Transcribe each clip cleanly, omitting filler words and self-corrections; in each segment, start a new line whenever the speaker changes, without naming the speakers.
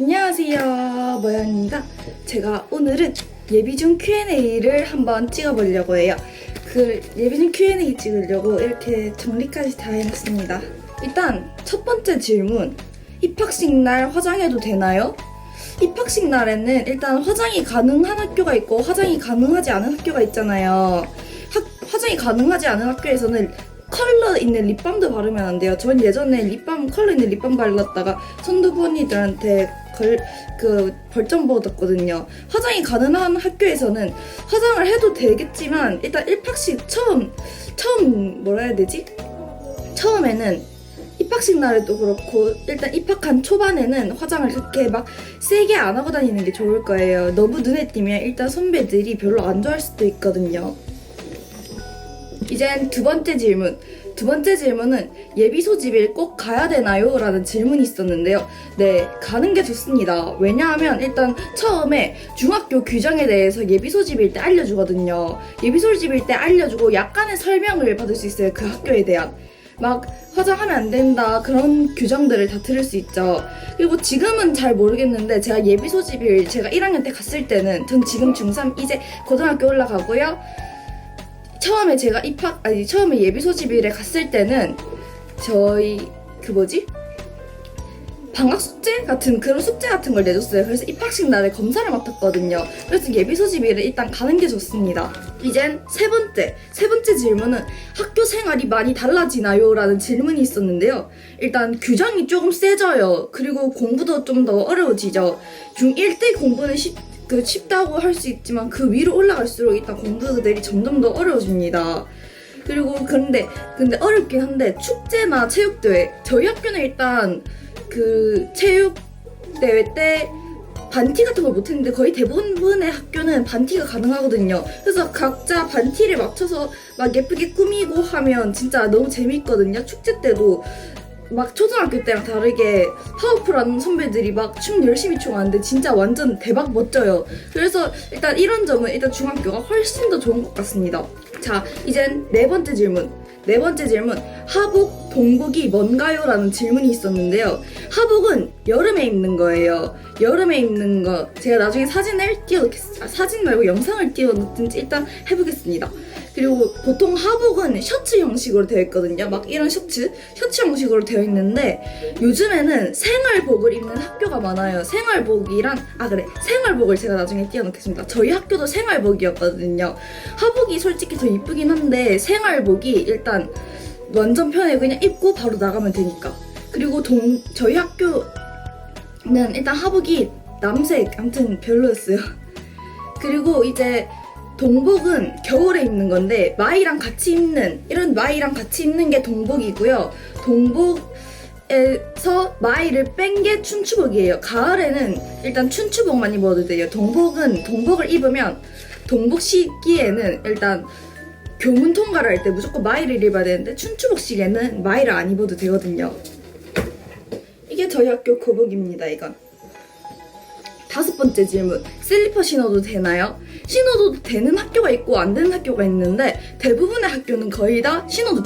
안녕하세요, 모양입니다. 제가 오늘은 예비중 Q&A를 한번 찍어보려고 해요. 그 예비중 Q&A 찍으려고 이렇게 정리까지 다 해놨습니다. 일단 첫 번째 질문, 입학식 날 화장해도 되나요? 입학식 날에는 일단 화장이 가능한 학교가 있고 화장이 가능하지 않은 학교가 있잖아요. 화장이 가능하지 않은 학교에서는 컬러 있는 립밤도 바르면 안 돼요. 전 예전에 컬러 있는 립밤 발랐다가 선두부언니들한테 벌점 받았거든요. 화장이 가능한 학교에서는 화장을 해도 되겠지만 일단 입학식 처음 뭐라 해야 되지? 처음에는 입학식 날에도 그렇고 일단 입학한 초반에는 화장을 그렇게 막 세게 안 하고 다니는 게 좋을 거예요. 너무 눈에 띄면 일단 선배들이 별로 안 좋아할 수도 있거든요. 이젠 두 번째 질문. 두 번째 질문은 예비 소집일 꼭 가야 되나요? 라는 질문이 있었는데요. 네, 가는 게 좋습니다. 왜냐하면 일단 처음에 중학교 규정에 대해서 예비 소집일 때 알려주거든요. 예비 소집일 때 알려주고 약간의 설명을 받을 수 있어요. 그 학교에 대한. 막 화장하면 안 된다 그런 규정들을 다 들을 수 있죠. 그리고 지금은 잘 모르겠는데 제가 예비 소집일 제가 1학년 때 갔을 때는 전 지금 중3 이제 고등학교 올라가고요. 처음에 제가 처음에 예비 소집일에 갔을 때는 저희 방학 숙제 같은 그런 숙제 같은 걸 내줬어요. 그래서 입학식 날에 검사를 맡았거든요. 그래서 예비 소집일에 일단 가는 게 좋습니다. 이젠 세 번째 질문은 학교 생활이 많이 달라지나요? 라는 질문이 있었는데요. 일단 규정이 조금 세져요. 그리고 공부도 좀 더 어려워지죠. 중1 때 공부는 쉽다고 할 수 있지만 그 위로 올라갈수록 일단 공부들이 점점 더 어려워집니다. 그리고 근데 어렵긴 한데 축제나 체육대회, 저희 학교는 일단 그 체육대회 때 반티 같은 걸 못했는데 거의 대부분의 학교는 반티가 가능하거든요. 그래서 각자 반티를 맞춰서 막 예쁘게 꾸미고 하면 진짜 너무 재밌거든요. 축제 때도 막 초등학교 때랑 다르게 파워풀한 선배들이 막 춤 열심히 추는데 진짜 완전 대박 멋져요. 그래서 일단 이런 점은 일단 중학교가 훨씬 더 좋은 것 같습니다. 자, 이젠 네 번째 질문, 하복, 동복이 뭔가요? 라는 질문이 있었는데요. 하복은 여름에 입는 거예요. 여름에 입는 거 제가 나중에 사진을 띄워놓겠습니다. 사진 말고 영상을 띄워놓든지 일단 해보겠습니다. 그리고 보통 하복은 셔츠 형식으로 되어 있거든요. 막 이런 셔츠 형식으로 되어 있는데 요즘에는 생활복을 입는 학교가 많아요. 생활복을 제가 나중에 띄워놓겠습니다. 저희 학교도 생활복이었거든요. 하복이 솔직히 더 이쁘긴 한데 생활복이 일단 완전 편해. 그냥 입고 바로 나가면 되니까. 그리고 저희 학교는 일단 하복이 남색, 아무튼 별로였어요. 그리고 이제 동복은 겨울에 입는 건데 마이랑 같이 입는 게 동복이고요. 동복에서 마이를 뺀 게 춘추복이에요. 가을에는 일단 춘추복만 입어도 돼요. 동복을 입으면 동복 시기에는 일단 교문 통과를 할 때 무조건 마이를 입어야 되는데 춘추복 시기에는 마이를 안 입어도 되거든요. 이게 저희 학교 교복입니다. 이건. 다섯 번째 질문, 슬리퍼 신어도 되나요? 신어도 되는 학교가 있고 안 되는 학교가 있는데 대부분의 학교는 거의 다 신어도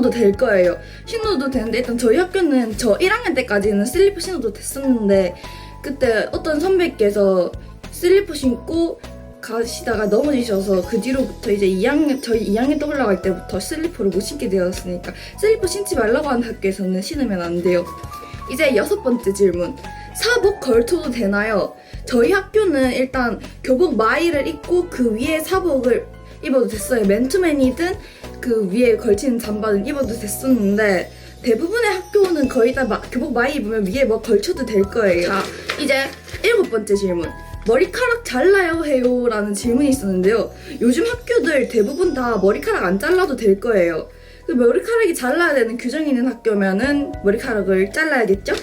될 거예요. 신어도 되는데 일단 저희 학교는 저 1학년 때까지는 슬리퍼 신어도 됐었는데 그때 어떤 선배께서 슬리퍼 신고 가시다가 넘어지셔서 그 뒤로부터 이제 저희 2학년 때 올라갈 때부터 슬리퍼를 못 신게 되었으니까 슬리퍼 신지 말라고 하는 학교에서는 신으면 안 돼요. 이제 여섯 번째 질문, 사복 걸쳐도 되나요? 저희 학교는 일단 교복 마이를 입고 그 위에 사복을 입어도 됐어요. 맨투맨이든 그 위에 걸치는 잠바는 입어도 됐었는데 대부분의 학교는 거의 다 교복 마이 입으면 위에 뭐 걸쳐도 될 거예요. 자, 이제 일곱 번째 질문, 머리카락 잘라요 해요? 라는 질문이 있었는데요. 요즘 학교들 대부분 다 머리카락 안 잘라도 될 거예요. 그 머리카락이 잘라야 되는 규정이 있는 학교면은 머리카락을 잘라야겠죠?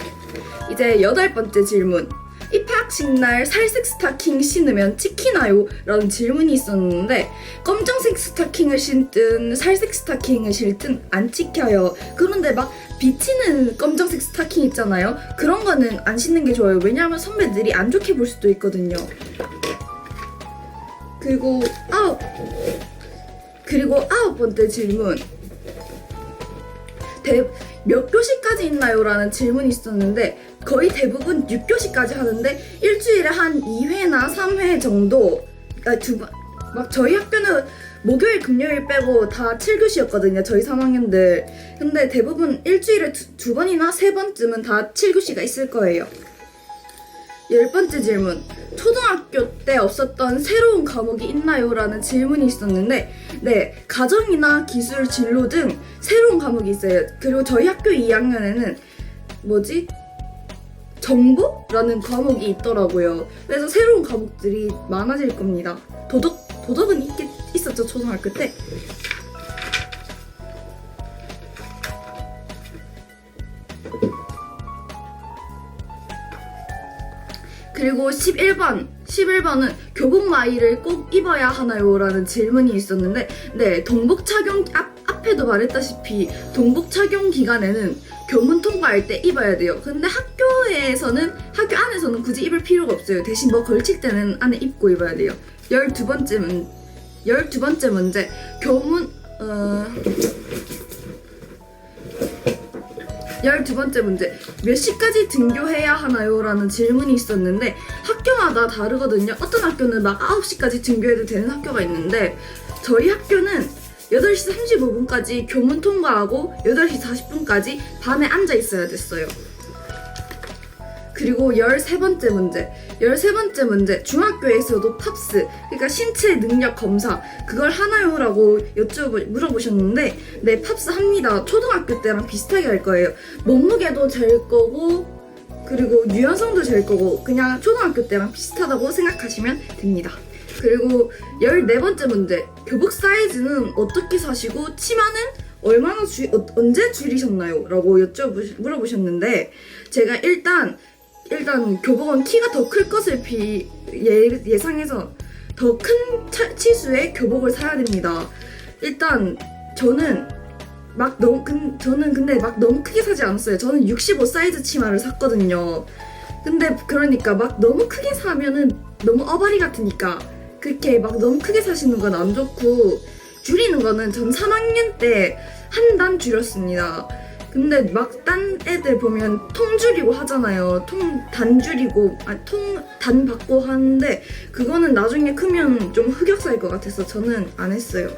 이제 여덟 번째 질문, 입학식 날 살색 스타킹 신으면 찍히나요? 라는 질문이 있었는데 검정색 스타킹을 신든 살색 스타킹을 신든 안 찍혀요. 그런데 막 비치는 검정색 스타킹 있잖아요. 그런 거는 안 신는 게 좋아요. 왜냐하면 선배들이 안 좋게 볼 수도 있거든요. 그리고 아홉 번째 질문, 몇 교시까지 있나요? 라는 질문이 있었는데 거의 대부분 6교시까지 하는데 일주일에 한 2회나 3회 정도, 막 저희 학교는 목요일 금요일 빼고 다 7교시였거든요, 저희 3학년들. 근데 대부분 일주일에 두 번이나 세 번쯤은 다 7교시가 있을 거예요. 10번째 질문. 초등학교 때 없었던 새로운 과목이 있나요? 라는 질문이 있었는데, 네, 가정이나 기술, 진로 등 새로운 과목이 있어요. 그리고 저희 학교 2학년에는 정보라는 과목이 있더라고요. 그래서 새로운 과목들이 많아질 겁니다. 도덕은 있었죠, 초등학교 때. 그리고 11번은 교복 마이를 꼭 입어야 하나요? 라는 질문이 있었는데, 네, 동복 착용, 앞에도 말했다시피 동복 착용 기간에는 교문 통과할 때 입어야 돼요. 근데 학교 안에서는 굳이 입을 필요가 없어요. 대신 뭐 걸칠 때는 안에 입고 입어야 돼요. 12번째 문제. 교문, 12번째 문제. 몇 시까지 등교해야 하나요? 라는 질문이 있었는데, 학교마다 다르거든요. 어떤 학교는 막 9시까지 등교해도 되는 학교가 있는데, 저희 학교는 8시 35분까지 교문 통과하고 8시 40분까지 반에 앉아 있어야 됐어요. 그리고 13번째 문제. 중학교에서도 팝스, 그러니까 신체 능력 검사, 그걸 하나요? 라고 물어보셨는데, 네, 팝스 합니다. 초등학교 때랑 비슷하게 할 거예요. 몸무게도 잴 거고, 그리고 유연성도 잴 거고, 그냥 초등학교 때랑 비슷하다고 생각하시면 됩니다. 그리고 14번째 문제. 교복 사이즈는 어떻게 사시고 치마는 언제 줄이셨나요? 라고 물어보셨는데, 제가 일단 교복은 키가 더 클 것을 예상해서 더 큰 치수의 교복을 사야 됩니다. 일단 저는 근데 막 너무 크게 사지 않았어요. 저는 65 사이즈 치마를 샀거든요. 근데 그러니까 막 너무 크게 사면은 너무 어바리 같으니까 그렇게 막 너무 크게 사시는 건 안 좋고, 줄이는 거는 전 3학년 때 한 단 줄였습니다. 근데 막 딴 애들 보면 통 줄이고 하잖아요. 단 줄이고, 단 받고 하는데, 그거는 나중에 크면 좀 흑역사일 것 같아서 저는 안 했어요.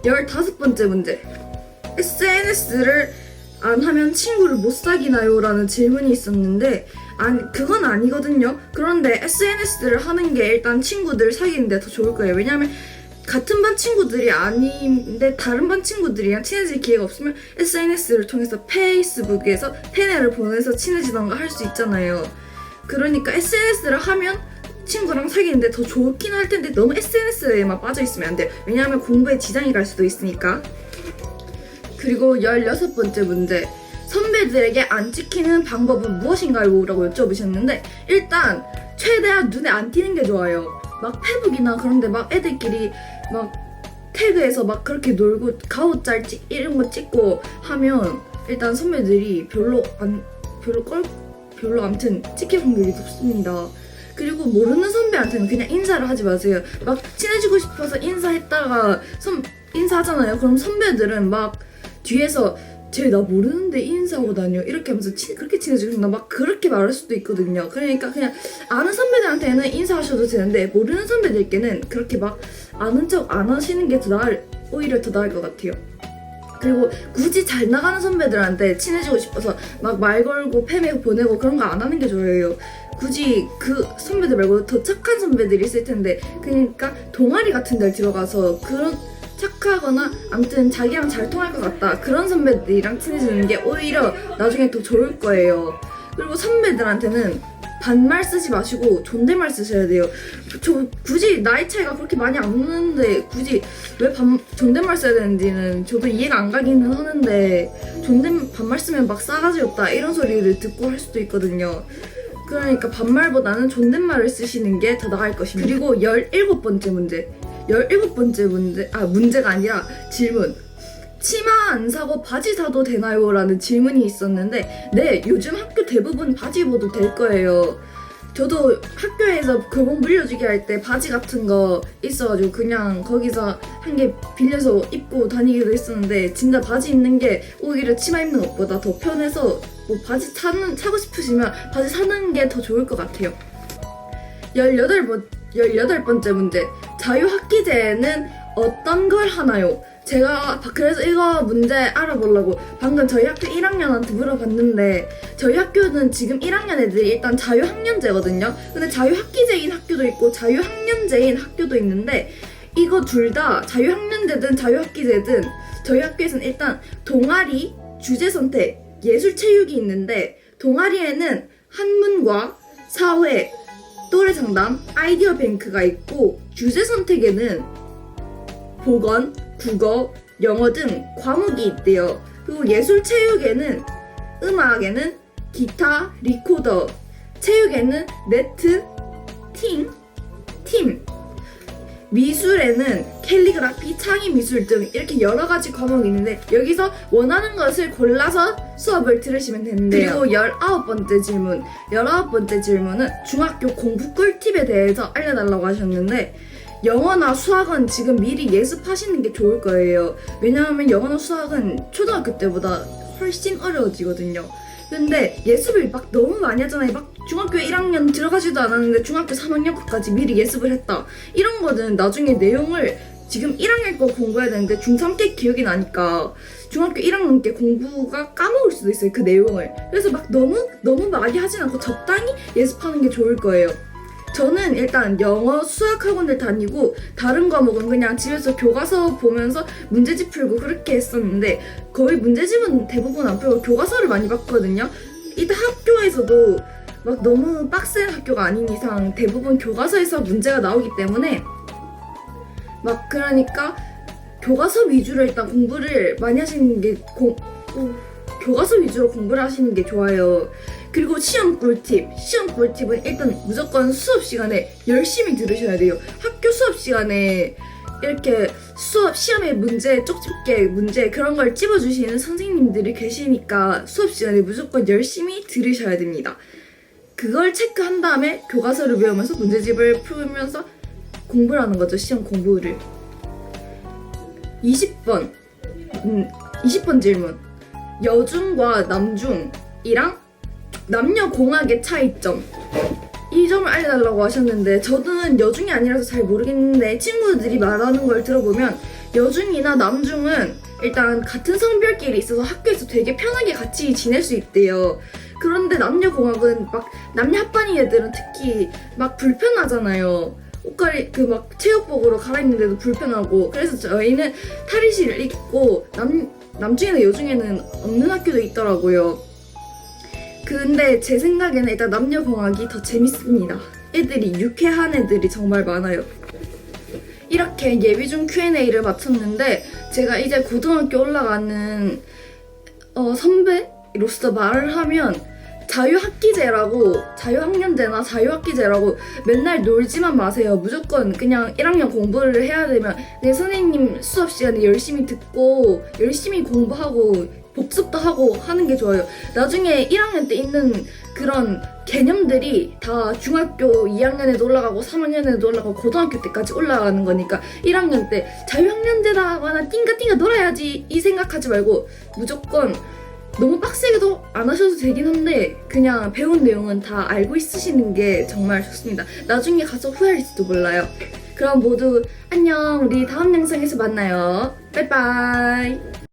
15번째 문제. SNS를 안 하면 친구를 못 사귀나요? 라는 질문이 있었는데, 그건 아니거든요. 그런데 SNS를 하는 게 일단 친구들 사귀는데 더 좋을 거예요. 왜냐면 같은 반 친구들이 아닌데 다른 반 친구들이랑 친해질 기회가 없으면 SNS를 통해서 페이스북에서 팬애를 보내서 친해지던가 할 수 있잖아요. 그러니까 SNS를 하면 친구랑 사귀는데 더 좋긴 할 텐데 너무 SNS에만 빠져 있으면 안 돼요. 왜냐하면 공부에 지장이 갈 수도 있으니까. 그리고 16번째 문제. 선배들에게 안 찍히는 방법은 무엇인가요? 라고 여쭤보셨는데, 일단 최대한 눈에 안 띄는 게 좋아요. 막 페북이나 그런데 막 애들끼리 막 태그해서 막 그렇게 놀고 가오짤 이런 거 찍고 하면 일단 선배들이 별로 아무튼 찍힐 확률이 높습니다. 그리고 모르는 선배한테는 그냥 인사를 하지 마세요. 막 친해지고 싶어서 인사했다가 인사하잖아요. 그럼 선배들은 막 뒤에서 쟤 나 모르는데 인사하고 다녀 이렇게 하면서 그렇게 친해지고 싶나 막 그렇게 말할 수도 있거든요. 그러니까 그냥 아는 선배들한테는 인사하셔도 되는데 모르는 선배들께는 그렇게 막 아는 척 안 하시는 게 오히려 더 나을 것 같아요. 그리고 굳이 잘 나가는 선배들한테 친해지고 싶어서 막 말 걸고 팸에 보내고 그런 거 안 하는 게 좋아요. 굳이 그 선배들 말고 더 착한 선배들이 있을 텐데, 그러니까 동아리 같은 데 들어가서 그런 착하거나 아무튼 자기랑 잘 통할 것 같다 그런 선배들이랑 친해지는 게 오히려 나중에 더 좋을 거예요. 그리고 선배들한테는 반말 쓰지 마시고 존댓말 쓰셔야 돼요. 굳이 나이 차이가 그렇게 많이 안 나는데 굳이 왜 존댓말 써야 되는지는 저도 이해가 안 가기는 하는데, 반말 쓰면 막 싸가지 없다 이런 소리를 듣고 할 수도 있거든요. 그러니까 반말보다는 존댓말을 쓰시는 게 더 나을 것입니다. 그리고 17번째 문제. 문제가 아니라 질문. 치마 안 사고 바지 사도 되나요? 라는 질문이 있었는데, 네, 요즘 학교 대부분 바지 입어도 될 거예요. 저도 학교에서 교복 물려주게 할 때 바지 같은 거 있어가지고 그냥 거기서 한 개 빌려서 입고 다니기도 했었는데, 진짜 바지 입는 게 오히려 치마 입는 것보다 더 편해서 뭐 바지 사고 싶으시면 바지 사는 게 더 좋을 것 같아요. 18번째 문제. 자유학기제에는 어떤 걸 하나요? 제가 그래서 이거 문제 알아보려고 방금 저희 학교 1학년한테 물어봤는데, 저희 학교는 지금 1학년 애들이 일단 자유학년제거든요. 근데 자유학기제인 학교도 있고 자유학년제인 학교도 있는데, 이거 둘 다 자유학년제든 자유학기제든 저희 학교에서는 일단 동아리, 주제 선택, 예술 체육이 있는데, 동아리에는 한문과 사회, 또래 상담, 아이디어 뱅크가 있고, 주제 선택에는 보건, 국어, 영어 등 과목이 있대요. 그리고 예술 체육에는 음악에는 기타, 리코더, 체육에는 네트, 팀, 미술에는 캘리그라피, 창의 미술 등 이렇게 여러 가지 과목이 있는데, 여기서 원하는 것을 골라서 수업을 들으시면 되는데요. 그리고 19번째 질문은 중학교 공부 꿀팁에 대해서 알려달라고 하셨는데, 영어나 수학은 지금 미리 예습하시는 게 좋을 거예요. 왜냐하면 영어나 수학은 초등학교 때보다 훨씬 어려워지거든요. 근데 예습을 막 너무 많이 하잖아요. 막 중학교 1학년 들어가지도 않았는데 중학교 3학년까지 미리 예습을 했다. 이런 거는 나중에 내용을 지금 1학년 거 공부해야 되는데 중3 때 기억이 나니까 중학교 1학년 때 공부가 까먹을 수도 있어요, 그 내용을. 그래서 막 너무 많이 하진 않고 적당히 예습하는 게 좋을 거예요. 저는 일단 영어, 수학 학원을 다니고 다른 과목은 그냥 집에서 교과서 보면서 문제집 풀고 그렇게 했었는데, 거의 문제집은 대부분 안 풀고 교과서를 많이 봤거든요. 이때 학교에서도 막 너무 빡센 학교가 아닌 이상 대부분 교과서에서 문제가 나오기 때문에 막 그러니까 교과서 위주로 일단 공부를 많이 하시는 게 교과서 위주로 공부를 하시는 게 좋아요. 그리고 시험 꿀팁은 일단 무조건 수업 시간에 열심히 들으셔야 돼요. 학교 수업 시간에 이렇게 시험에 문제, 쪽집게 문제 그런 걸 찝어주시는 선생님들이 계시니까 수업 시간에 무조건 열심히 들으셔야 됩니다. 그걸 체크한 다음에 교과서를 외우면서 문제집을 풀면서 공부를 하는 거죠, 시험 공부를. 20번 질문. 여중과 남중이랑 남녀공학의 차이점, 이 점을 알려달라고 하셨는데, 저는 여중이 아니라서 잘 모르겠는데 친구들이 말하는 걸 들어보면 여중이나 남중은 일단 같은 성별끼리 있어서 학교에서 되게 편하게 같이 지낼 수 있대요. 그런데 남녀공학은 막 남녀 합반인 애들은 특히 막 불편하잖아요. 옷갈이 막 체육복으로 갈아입는데도 불편하고. 그래서 저희는 탈의실을 입고 남중이나 여중에는 없는 학교도 있더라고요. 근데 제 생각에는 일단 남녀공학이 더 재밌습니다. 애들이 유쾌한 애들이 정말 많아요. 이렇게 예비중 Q&A를 마쳤는데, 제가 이제 고등학교 올라가는 선배로서 말을 하면 자유학년제나 자유학기제라고 맨날 놀지만 마세요. 무조건 그냥 1학년 공부를 해야 되면 내 선생님 수업 시간에 열심히 듣고 열심히 공부하고 복습도 하고 하는 게 좋아요. 나중에 1학년 때 있는 그런 개념들이 다 중학교 2학년에도 올라가고 3학년에도 올라가고 고등학교 때까지 올라가는 거니까 1학년 때 자유학년제다, 띵가띵가 놀아야지 이 생각하지 말고 무조건 너무 빡세게도 안 하셔도 되긴 한데 그냥 배운 내용은 다 알고 있으시는 게 정말 좋습니다. 나중에 가서 후회할지도 몰라요. 그럼 모두 안녕. 우리 다음 영상에서 만나요. 빠이빠이.